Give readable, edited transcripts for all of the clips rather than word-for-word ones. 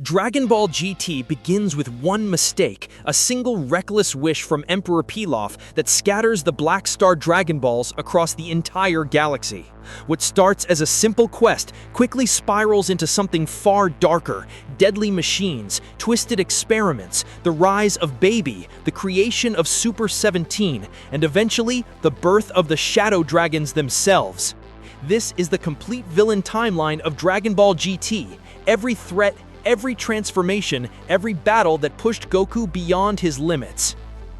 Dragon Ball GT begins with one mistake, a single reckless wish from Emperor Pilaf that scatters the Black Star Dragon Balls across the entire galaxy. What starts as a simple quest quickly spirals into something far darker: deadly machines, twisted experiments, the rise of Baby, the creation of Super 17, and eventually the birth of the Shadow Dragons themselves. This is the complete villain timeline of Dragon Ball GT. Every threat, every transformation, every battle that pushed Goku beyond his limits.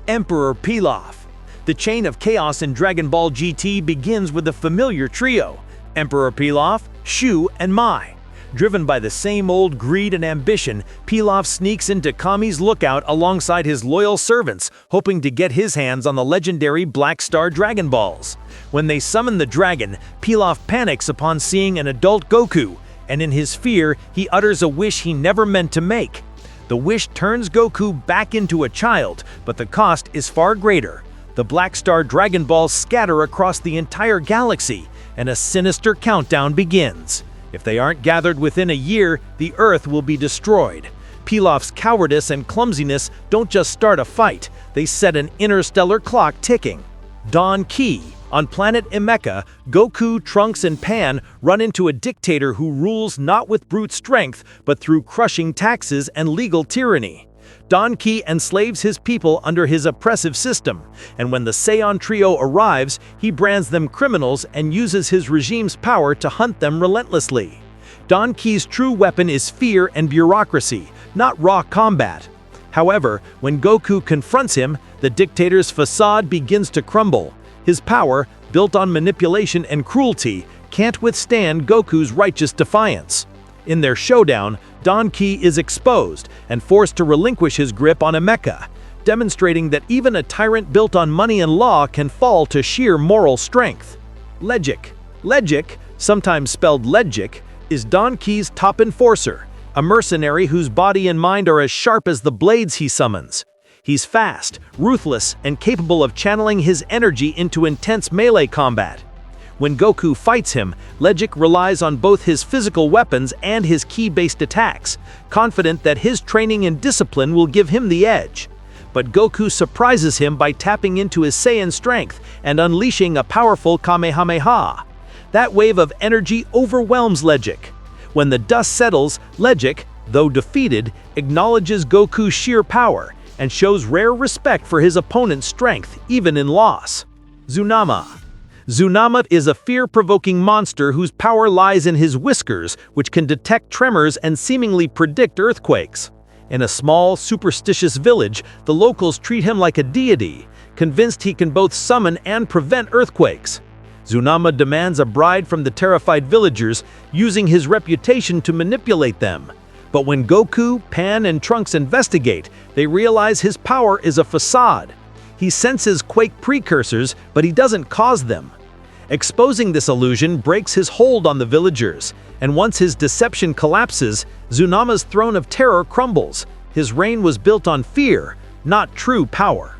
Emperor Pilaf. The chain of chaos in Dragon Ball GT begins with the familiar trio, Emperor Pilaf, Shu, and Mai. Driven by the same old greed and ambition, Pilaf sneaks into Kami's lookout alongside his loyal servants, hoping to get his hands on the legendary Black Star Dragon Balls. When they summon the dragon, Pilaf panics upon seeing an adult Goku, and in his fear, he utters a wish he never meant to make. The wish turns Goku back into a child, but the cost is far greater. The Black Star Dragon Balls scatter across the entire galaxy, and a sinister countdown begins. If they aren't gathered within a year, the Earth will be destroyed. Pilaf's cowardice and clumsiness don't just start a fight, they set an interstellar clock ticking. Daltaki. On planet Emeka, Goku, Trunks, and Pan run into a dictator who rules not with brute strength, but through crushing taxes and legal tyranny. Daltaki enslaves his people under his oppressive system, and when the Saiyan trio arrives, he brands them criminals and uses his regime's power to hunt them relentlessly. Daltaki's true weapon is fear and bureaucracy, not raw combat. However, when Goku confronts him, the dictator's facade begins to crumble. His power, built on manipulation and cruelty, can't withstand Goku's righteous defiance. In their showdown, Daltaki is exposed and forced to relinquish his grip on Emeka, demonstrating that even a tyrant built on money and law can fall to sheer moral strength. Legic. Legic, sometimes spelled Legic, is Daltaki's top enforcer, a mercenary whose body and mind are as sharp as the blades he summons. He's fast, ruthless, and capable of channeling his energy into intense melee combat. When Goku fights him, Legic relies on both his physical weapons and his ki-based attacks, confident that his training and discipline will give him the edge. But Goku surprises him by tapping into his Saiyan strength and unleashing a powerful Kamehameha. That wave of energy overwhelms Legic. When the dust settles, Legic, though defeated, acknowledges Goku's sheer power and shows rare respect for his opponent's strength, even in loss. Zunama. Zunama is a fear-provoking monster whose power lies in his whiskers, which can detect tremors and seemingly predict earthquakes. In a small, superstitious village, the locals treat him like a deity, convinced he can both summon and prevent earthquakes. Zunama demands a bride from the terrified villagers, using his reputation to manipulate them. But when Goku, Pan, and Trunks investigate, they realize his power is a facade. He senses quake precursors, but he doesn't cause them. Exposing this illusion breaks his hold on the villagers, and once his deception collapses, Zunama's throne of terror crumbles. His reign was built on fear, not true power.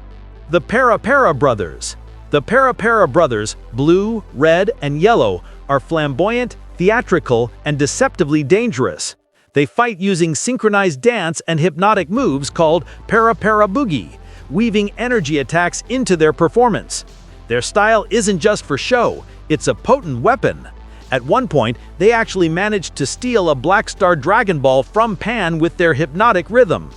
The Parapera brothers. The Parapera brothers, blue, red, and yellow, are flamboyant, theatrical, and deceptively dangerous. They fight using synchronized dance and hypnotic moves called Parapera Boogie, weaving energy attacks into their performance. Their style isn't just for show, it's a potent weapon. At one point, they actually managed to steal a Black Star Dragon Ball from Pan with their hypnotic rhythm.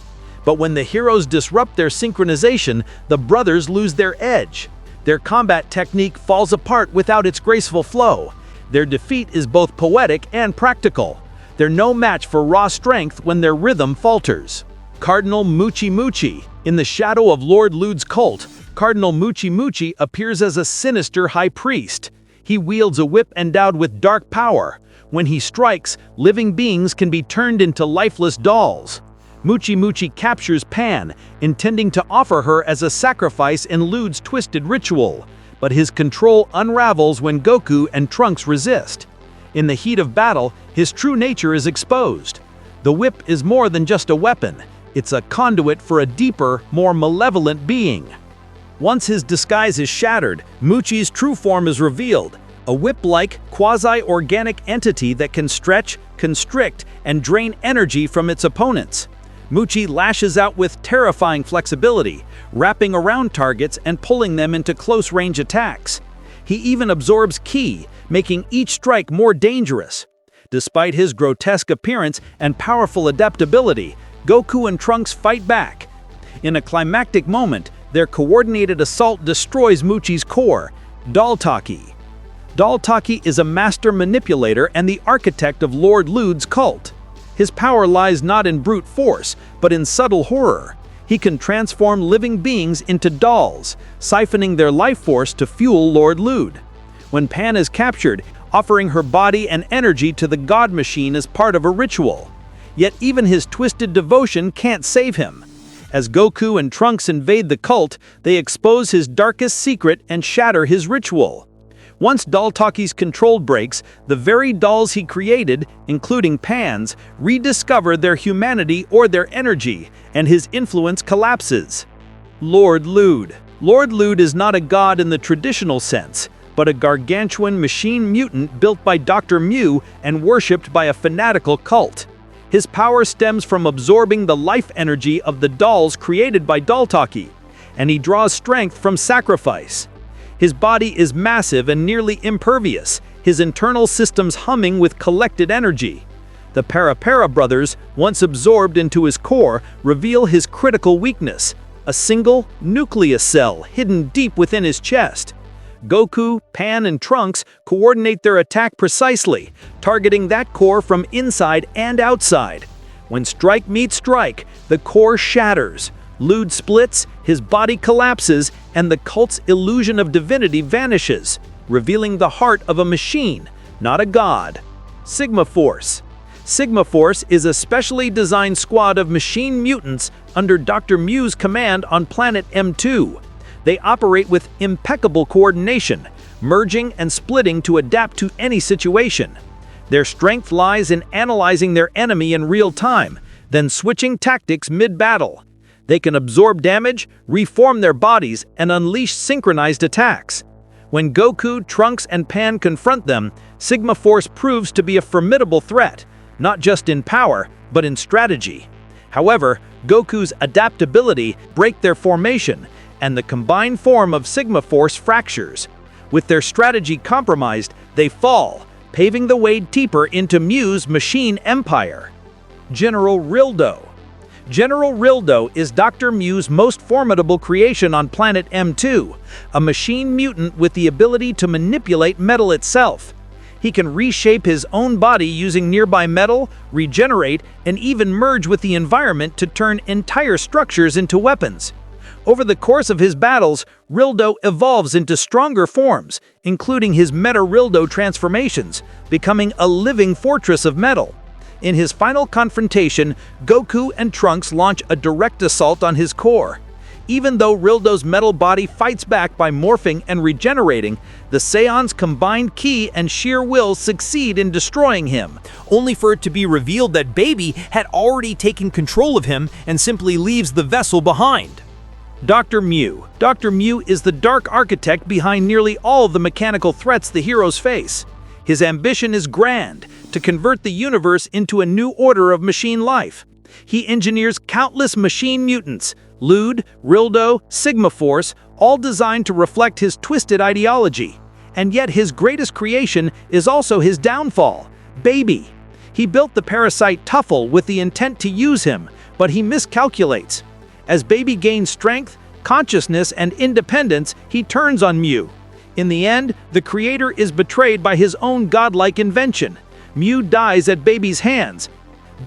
But when the heroes disrupt their synchronization, the brothers lose their edge. Their combat technique falls apart without its graceful flow. Their defeat is both poetic and practical. They're no match for raw strength when their rhythm falters. Cardinal Mucci. In the shadow of Lord Lood's cult, Cardinal Mucci appears as a sinister high priest. He wields a whip endowed with dark power. When he strikes, living beings can be turned into lifeless dolls. Mucci captures Pan, intending to offer her as a sacrifice in Lood's twisted ritual. But his control unravels when Goku and Trunks resist. In the heat of battle, his true nature is exposed. The whip is more than just a weapon. It's a conduit for a deeper, more malevolent being. Once his disguise is shattered, Mucci's true form is revealed, a whip-like, quasi-organic entity that can stretch, constrict, and drain energy from its opponents. Mucci lashes out with terrifying flexibility, wrapping around targets and pulling them into close-range attacks. He even absorbs ki, making each strike more dangerous. Despite his grotesque appearance and powerful adaptability, Goku and Trunks fight back. In a climactic moment, their coordinated assault destroys Mucci's core, Daltaki. Daltaki is a master manipulator and the architect of Lord Lood's cult. His power lies not in brute force, but in subtle horror. He can transform living beings into dolls, siphoning their life force to fuel Lord Lood. When Pan is captured, offering her body and energy to the god machine as part of a ritual. Yet even his twisted devotion can't save him. As Goku and Trunks invade the cult, they expose his darkest secret and shatter his ritual. Once Daltaki's control breaks, the very dolls he created, including Pan's, rediscover their humanity or their energy, and his influence collapses. Lord Lood. Lord Lood is not a god in the traditional sense, but a gargantuan machine mutant built by Dr. Myuu and worshipped by a fanatical cult. His power stems from absorbing the life energy of the dolls created by Daltaki, and he draws strength from sacrifice. His body is massive and nearly impervious, his internal systems humming with collected energy. The Parapera brothers, once absorbed into his core, reveal his critical weakness, a single nucleus cell hidden deep within his chest. Goku, Pan, and Trunks coordinate their attack precisely, targeting that core from inside and outside. When strike meets strike, the core shatters. Lood splits, his body collapses, and the cult's illusion of divinity vanishes, revealing the heart of a machine, not a god. Sigma Force. Sigma Force is a specially designed squad of machine mutants under Dr. Myuu's command on planet M2. They operate with impeccable coordination, merging and splitting to adapt to any situation. Their strength lies in analyzing their enemy in real time, then switching tactics mid-battle. They can absorb damage, reform their bodies, and unleash synchronized attacks. When Goku, Trunks, and Pan confront them, Sigma Force proves to be a formidable threat, not just in power, but in strategy. However, Goku's adaptability breaks their formation, and the combined form of Sigma Force fractures. With their strategy compromised, they fall, paving the way deeper into Myuu's machine empire. General Rildo. General Rildo is Dr. Myuu's most formidable creation on planet M2, a machine mutant with the ability to manipulate metal itself. He can reshape his own body using nearby metal, regenerate, and even merge with the environment to turn entire structures into weapons. Over the course of his battles, Rildo evolves into stronger forms, including his Meta-Rildo transformations, becoming a living fortress of metal. In his final confrontation, Goku and Trunks launch a direct assault on his core. Even though Rildo's metal body fights back by morphing and regenerating, the Saiyans' combined ki and sheer will succeed in destroying him, only for it to be revealed that Baby had already taken control of him and simply leaves the vessel behind. Dr. Myuu. Dr. Myuu is the dark architect behind nearly all of the mechanical threats the heroes face. His ambition is grand, to convert the universe into a new order of machine life. He engineers countless machine mutants, Lood, Rildo, Sigma Force, all designed to reflect his twisted ideology. And yet his greatest creation is also his downfall, Baby. He built the parasite Tuffle with the intent to use him, but he miscalculates. As Baby gains strength, consciousness, and independence, he turns on Myuu. In the end, the creator is betrayed by his own godlike invention. Myuu dies at Baby's hands.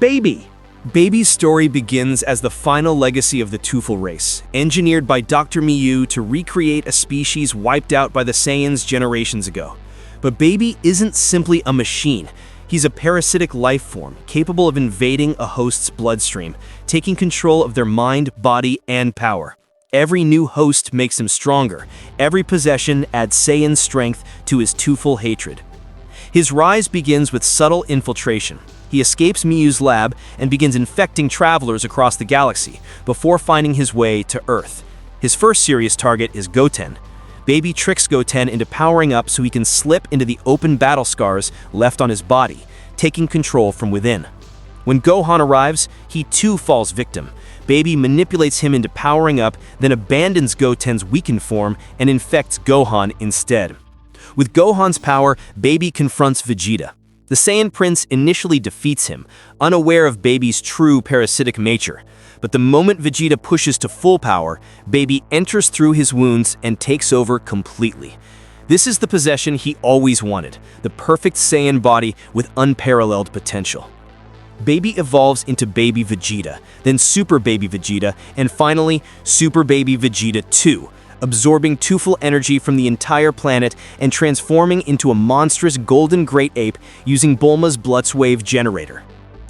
Baby's story begins as the final legacy of the Tuffle race, engineered by Dr. Myuu to recreate a species wiped out by the Saiyans generations ago. But Baby isn't simply a machine. He's a parasitic life form, capable of invading a host's bloodstream, taking control of their mind, body, and power. Every new host makes him stronger. Every possession adds Saiyan strength to his Tuffle hatred. His rise begins with subtle infiltration. He escapes Myuu's lab and begins infecting travelers across the galaxy before finding his way to Earth. His first serious target is Goten. Baby tricks Goten into powering up so he can slip into the open battle scars left on his body, taking control from within. When Gohan arrives, he too falls victim. Baby manipulates him into powering up, then abandons Goten's weakened form and infects Gohan instead. With Gohan's power, Baby confronts Vegeta. The Saiyan Prince initially defeats him, unaware of Baby's true parasitic nature. But the moment Vegeta pushes to full power, Baby enters through his wounds and takes over completely. This is the possession he always wanted, the perfect Saiyan body with unparalleled potential. Baby evolves into Baby Vegeta, then Super Baby Vegeta, and finally Super Baby Vegeta 2, absorbing two-full energy from the entire planet and transforming into a monstrous golden great ape using Bulma's Bloodwave generator.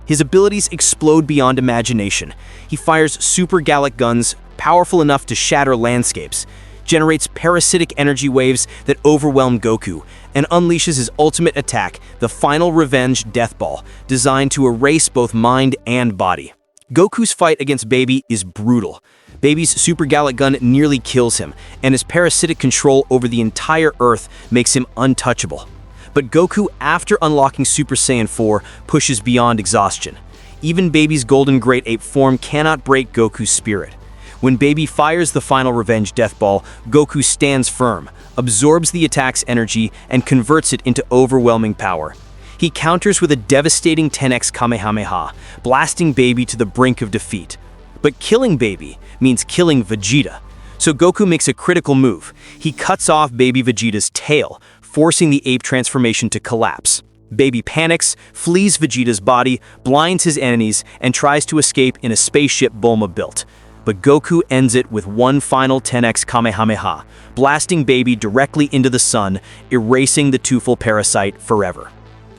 His abilities explode beyond imagination. He fires super Gallic guns, powerful enough to shatter landscapes, generates parasitic energy waves that overwhelm Goku, and unleashes his ultimate attack, the Final Revenge Death Ball, designed to erase both mind and body. Goku's fight against Baby is brutal. Baby's Super Gallic Gun nearly kills him, and his parasitic control over the entire Earth makes him untouchable. But Goku, after unlocking Super Saiyan 4, pushes beyond exhaustion. Even Baby's Golden Great Ape form cannot break Goku's spirit. When Baby fires the Final Revenge Death Ball, Goku stands firm, absorbs the attack's energy, and converts it into overwhelming power. He counters with a devastating 10x Kamehameha, blasting Baby to the brink of defeat. But killing Baby means killing Vegeta. So Goku makes a critical move. He cuts off Baby Vegeta's tail, forcing the ape transformation to collapse. Baby panics, flees Vegeta's body, blinds his enemies, and tries to escape in a spaceship Bulma built. But Goku ends it with one final 10x Kamehameha, blasting Baby directly into the sun, erasing the two-full parasite forever.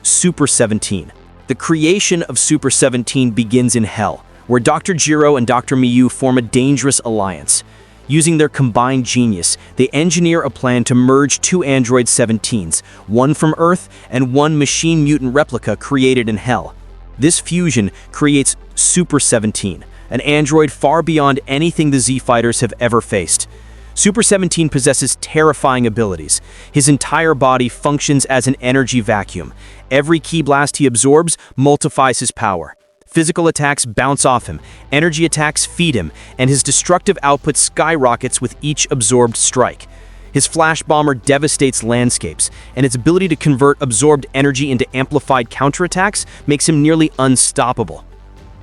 Super 17. The creation of Super 17 begins in Hell, where Dr. Gero and Dr. Myuu form a dangerous alliance. Using their combined genius, they engineer a plan to merge two android 17s, one from Earth and one machine mutant replica created in Hell. This fusion creates Super 17, an android far beyond anything the Z-Fighters have ever faced. Super 17 possesses terrifying abilities. His entire body functions as an energy vacuum. Every ki blast he absorbs multiplies his power. Physical attacks bounce off him, energy attacks feed him, and his destructive output skyrockets with each absorbed strike. His flash bomber devastates landscapes, and its ability to convert absorbed energy into amplified counterattacks makes him nearly unstoppable.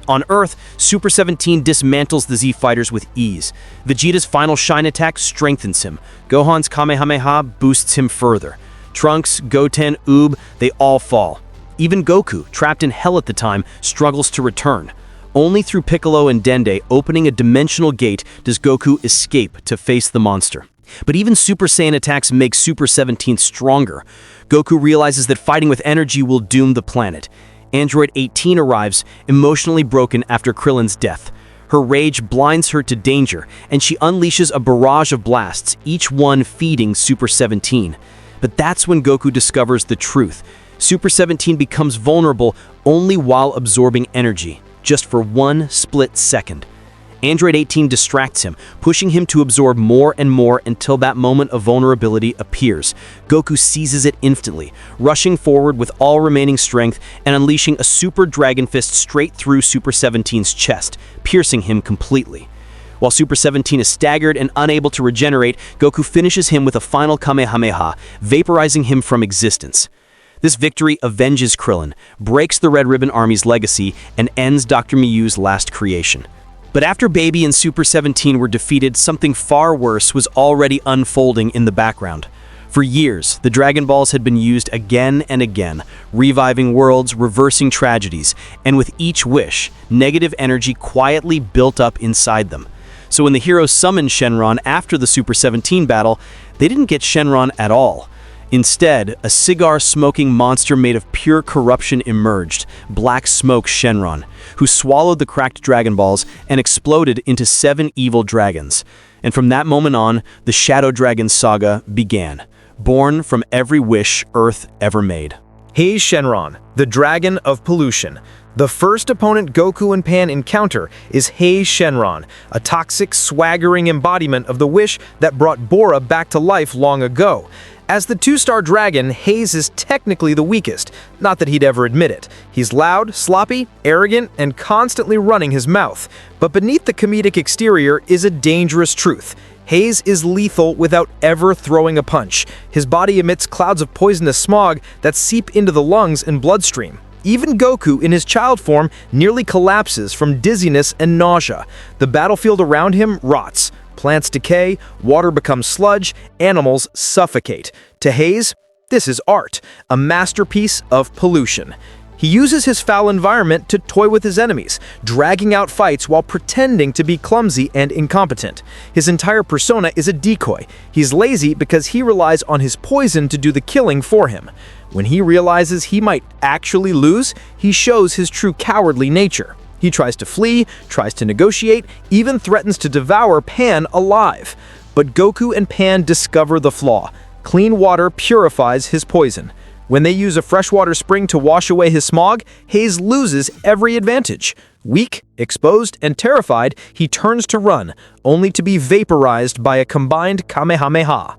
On Earth, Super 17 dismantles the Z-Fighters with ease. Vegeta's final shine attack strengthens him. Gohan's Kamehameha boosts him further. Trunks, Goten, Oob, they all fall. Even Goku, trapped in Hell at the time, struggles to return. Only through Piccolo and Dende opening a dimensional gate does Goku escape to face the monster. But even Super Saiyan attacks make Super 17 stronger. Goku realizes that fighting with energy will doom the planet. Android 18 arrives, emotionally broken after Krillin's death. Her rage blinds her to danger, and she unleashes a barrage of blasts, each one feeding Super 17. But that's when Goku discovers the truth. Super 17 becomes vulnerable only while absorbing energy, just for one split second. Android 18 distracts him, pushing him to absorb more and more until that moment of vulnerability appears. Goku seizes it instantly, rushing forward with all remaining strength and unleashing a Super Dragon Fist straight through Super 17's chest, piercing him completely. While Super 17 is staggered and unable to regenerate, Goku finishes him with a final Kamehameha, vaporizing him from existence. This victory avenges Krillin, breaks the Red Ribbon Army's legacy, and ends Dr. Myuu's last creation. But after Baby and Super 17 were defeated, something far worse was already unfolding in the background. For years, the Dragon Balls had been used again and again, reviving worlds, reversing tragedies, and with each wish, negative energy quietly built up inside them. So when the heroes summoned Shenron after the Super 17 battle, they didn't get Shenron at all. Instead, a cigar-smoking monster made of pure corruption emerged, Black Smoke Shenron, who swallowed the cracked Dragon Balls and exploded into 7 evil dragons. And from that moment on, the Shadow Dragon saga began, born from every wish Earth ever made. Haze Shenron, the Dragon of Pollution. The first opponent Goku and Pan encounter is Haze Shenron, a toxic, swaggering embodiment of the wish that brought Bora back to life long ago. As the two-star dragon, Haze is technically the weakest, not that he'd ever admit it. He's loud, sloppy, arrogant, and constantly running his mouth. But beneath the comedic exterior is a dangerous truth. Haze is lethal without ever throwing a punch. His body emits clouds of poisonous smog that seep into the lungs and bloodstream. Even Goku, in his child form, nearly collapses from dizziness and nausea. The battlefield around him rots. Plants decay, water becomes sludge, animals suffocate. To Haze, this is art, a masterpiece of pollution. He uses his foul environment to toy with his enemies, dragging out fights while pretending to be clumsy and incompetent. His entire persona is a decoy. He's lazy because he relies on his poison to do the killing for him. When he realizes he might actually lose, he shows his true cowardly nature. He tries to flee, tries to negotiate, even threatens to devour Pan alive. But Goku and Pan discover the flaw. Clean water purifies his poison. When they use a freshwater spring to wash away his smog, Haze loses every advantage. Weak, exposed, and terrified, he turns to run, only to be vaporized by a combined Kamehameha.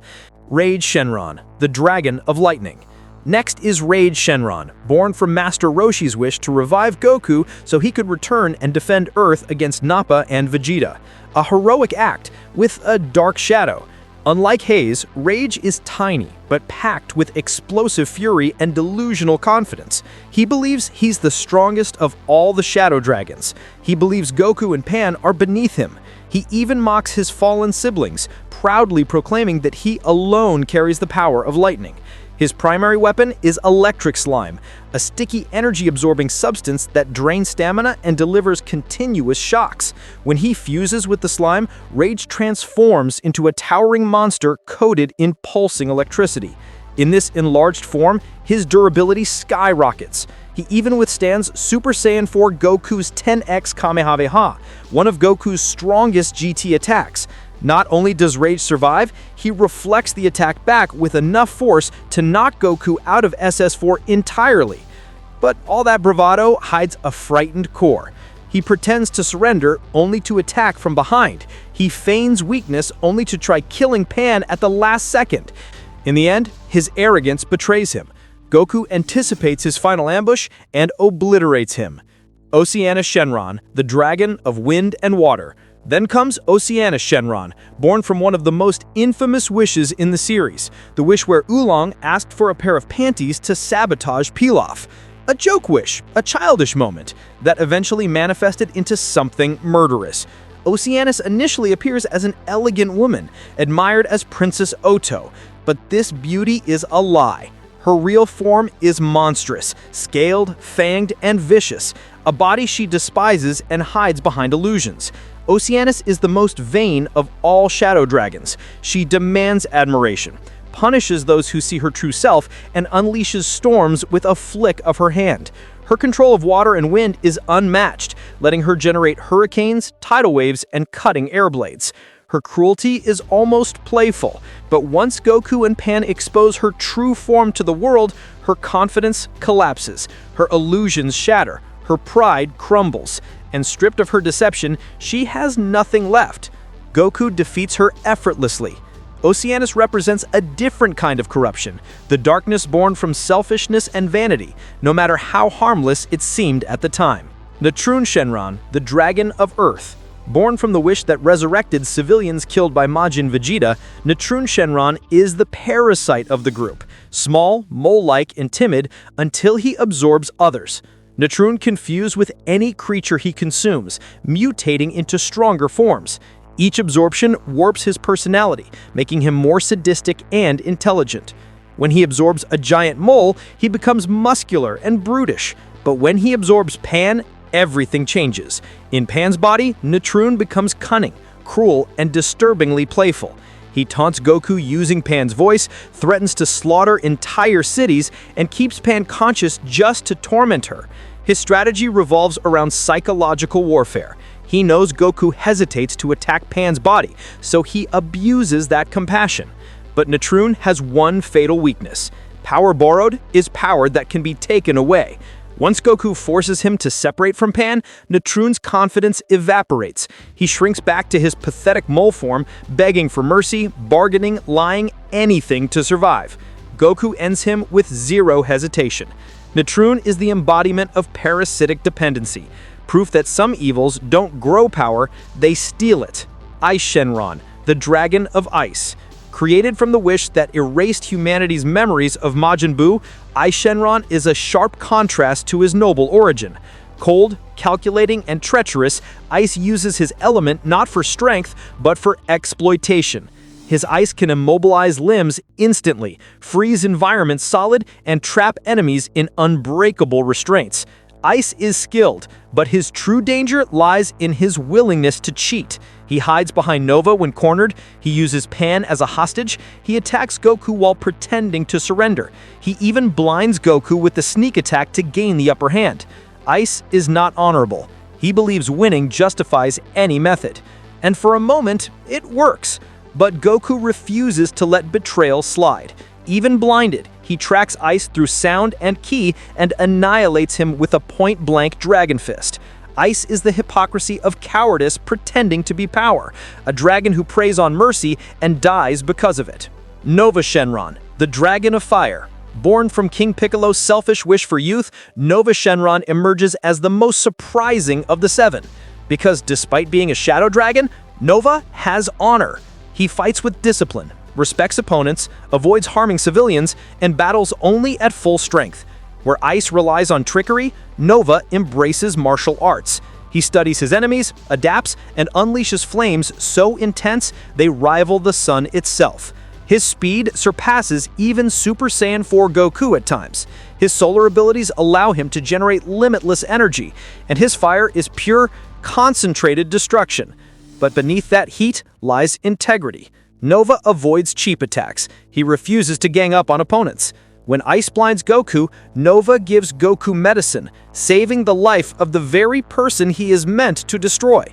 Rage Shenron, the Dragon of Lightning. Next is Rage Shenron, born from Master Roshi's wish to revive Goku so he could return and defend Earth against Nappa and Vegeta. A heroic act with a dark shadow. Unlike Haze, Rage is tiny, but packed with explosive fury and delusional confidence. He believes he's the strongest of all the Shadow Dragons. He believes Goku and Pan are beneath him. He even mocks his fallen siblings, proudly proclaiming that he alone carries the power of lightning. His primary weapon is electric slime, a sticky energy-absorbing substance that drains stamina and delivers continuous shocks. When he fuses with the slime, Rage transforms into a towering monster coated in pulsing electricity. In this enlarged form, his durability skyrockets. He even withstands Super Saiyan 4 Goku's 10x Kamehameha, one of Goku's strongest GT attacks. Not only does Rage survive, he reflects the attack back with enough force to knock Goku out of SS4 entirely. But all that bravado hides a frightened core. He pretends to surrender only to attack from behind. He feigns weakness only to try killing Pan at the last second. In the end, his arrogance betrays him. Goku anticipates his final ambush and obliterates him. Oceanus Shenron, the Dragon of Wind and Water. Then comes Oceanus Shenron, born from one of the most infamous wishes in the series, the wish where Oolong asked for a pair of panties to sabotage Pilaf. A joke wish, a childish moment, that eventually manifested into something murderous. Oceanus initially appears as an elegant woman, admired as Princess Oto, but this beauty is a lie. Her real form is monstrous, scaled, fanged, and vicious, a body she despises and hides behind illusions. Oceanus is the most vain of all shadow dragons. She demands admiration, punishes those who see her true self, and unleashes storms with a flick of her hand. Her control of water and wind is unmatched, letting her generate hurricanes, tidal waves, and cutting air blades. Her cruelty is almost playful, but once Goku and Pan expose her true form to the world, her confidence collapses, her illusions shatter, her pride crumbles, and stripped of her deception, she has nothing left. Goku defeats her effortlessly. Oceanus represents a different kind of corruption, the darkness born from selfishness and vanity, no matter how harmless it seemed at the time. Naturon Shenron, the Dragon of Earth. Born from the wish that resurrected civilians killed by Majin Vegeta, Naturon Shenron is the parasite of the group, small, mole-like, and timid until he absorbs others. Naturon can fuse with any creature he consumes, mutating into stronger forms. Each absorption warps his personality, making him more sadistic and intelligent. When he absorbs a giant mole, he becomes muscular and brutish. But when he absorbs Pan, everything changes. In Pan's body, Naturon becomes cunning, cruel, and disturbingly playful. He taunts Goku using Pan's voice, threatens to slaughter entire cities, and keeps Pan conscious just to torment her. His strategy revolves around psychological warfare. He knows Goku hesitates to attack Pan's body, so he abuses that compassion. But Naturon has one fatal weakness. Power borrowed is power that can be taken away. Once Goku forces him to separate from Pan, Naturon's confidence evaporates. He shrinks back to his pathetic mole form, begging for mercy, bargaining, lying, anything to survive. Goku ends him with zero hesitation. Naturon is the embodiment of parasitic dependency, proof that some evils don't grow power, they steal it. Ice Shenron, the Dragon of Ice. Created from the wish that erased humanity's memories of Majin Buu, Ice Shenron is a sharp contrast to his noble origin. Cold, calculating, and treacherous, Ice uses his element not for strength, but for exploitation. His ice can immobilize limbs instantly, freeze environments solid, and trap enemies in unbreakable restraints. Ice is skilled, but his true danger lies in his willingness to cheat. He hides behind Nova when cornered, he uses Pan as a hostage, he attacks Goku while pretending to surrender. He even blinds Goku with the sneak attack to gain the upper hand. Ice is not honorable. He believes winning justifies any method. And for a moment, it works. But Goku refuses to let betrayal slide. Even blinded, he tracks Ice through sound and ki and annihilates him with a point-blank Dragon Fist. Ice is the hypocrisy of cowardice pretending to be power, a dragon who preys on mercy and dies because of it. Nova Shenron, the Dragon of Fire. Born from King Piccolo's selfish wish for youth, Nova Shenron emerges as the most surprising of the seven. Because despite being a shadow dragon, Nova has honor. He fights with discipline, respects opponents, avoids harming civilians, and battles only at full strength. Where Ice relies on trickery, Nova embraces martial arts. He studies his enemies, adapts, and unleashes flames so intense they rival the sun itself. His speed surpasses even Super Saiyan 4 Goku at times. His solar abilities allow him to generate limitless energy, and his fire is pure, concentrated destruction. But beneath that heat lies integrity. Nova avoids cheap attacks. He refuses to gang up on opponents. When Ice blinds Goku, Nova gives Goku medicine, saving the life of the very person he is meant to destroy.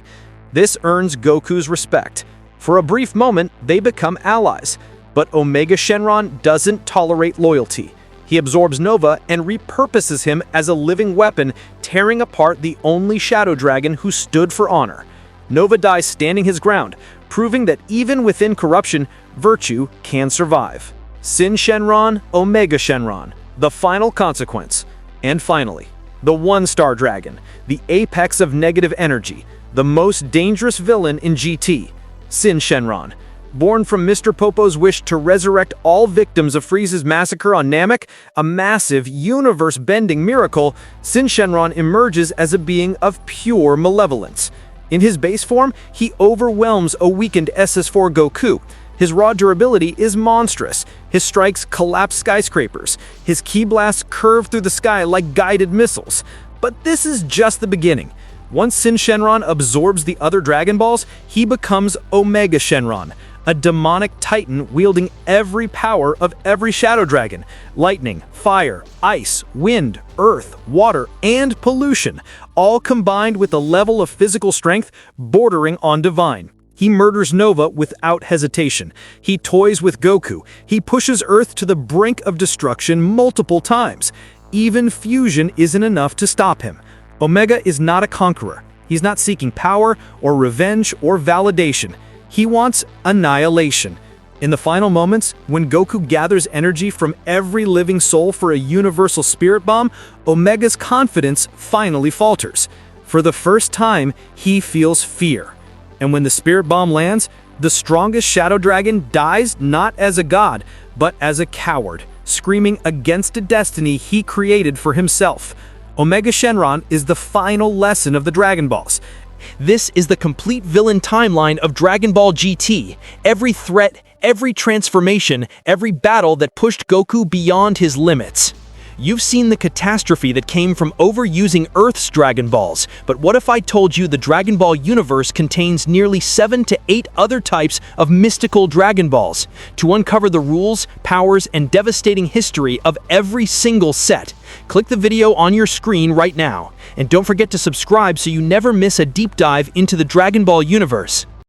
This earns Goku's respect. For a brief moment, they become allies. But Omega Shenron doesn't tolerate loyalty. He absorbs Nova and repurposes him as a living weapon, tearing apart the only Shadow Dragon who stood for honor. Nova dies standing his ground, proving that even within corruption, virtue can survive. Sin Shenron, Omega Shenron, the final consequence. And finally, the One-Star Dragon, the apex of negative energy, the most dangerous villain in GT, Sin Shenron. Born from Mr. Popo's wish to resurrect all victims of Frieza's massacre on Namek, a massive, universe-bending miracle, Sin Shenron emerges as a being of pure malevolence. In his base form, he overwhelms a weakened SS4 Goku. His raw durability is monstrous. His strikes collapse skyscrapers. His ki blasts curve through the sky like guided missiles. But this is just the beginning. Once Sin Shenron absorbs the other Dragon Balls, he becomes Omega Shenron, a demonic titan wielding every power of every Shadow Dragon: lightning, fire, ice, wind, earth, water, and pollution, all combined with a level of physical strength bordering on divine. He murders Nova without hesitation. He toys with Goku. He pushes Earth to the brink of destruction multiple times. Even fusion isn't enough to stop him. Omega is not a conqueror. He's not seeking power or revenge or validation. He wants annihilation. In the final moments, when Goku gathers energy from every living soul for a universal spirit bomb, Omega's confidence finally falters. For the first time, he feels fear. And when the spirit bomb lands, the strongest Shadow Dragon dies not as a god, but as a coward, screaming against a destiny he created for himself. Omega Shenron is the final lesson of the Dragon Balls. This is the complete villain timeline of Dragon Ball GT. Every threat, every transformation, every battle that pushed Goku beyond his limits. You've seen the catastrophe that came from overusing Earth's Dragon Balls, but what if I told you the Dragon Ball universe contains nearly 7 to 8 other types of mystical Dragon Balls? To uncover the rules, powers, and devastating history of every single set, click the video on your screen right now. And don't forget to subscribe so you never miss a deep dive into the Dragon Ball universe.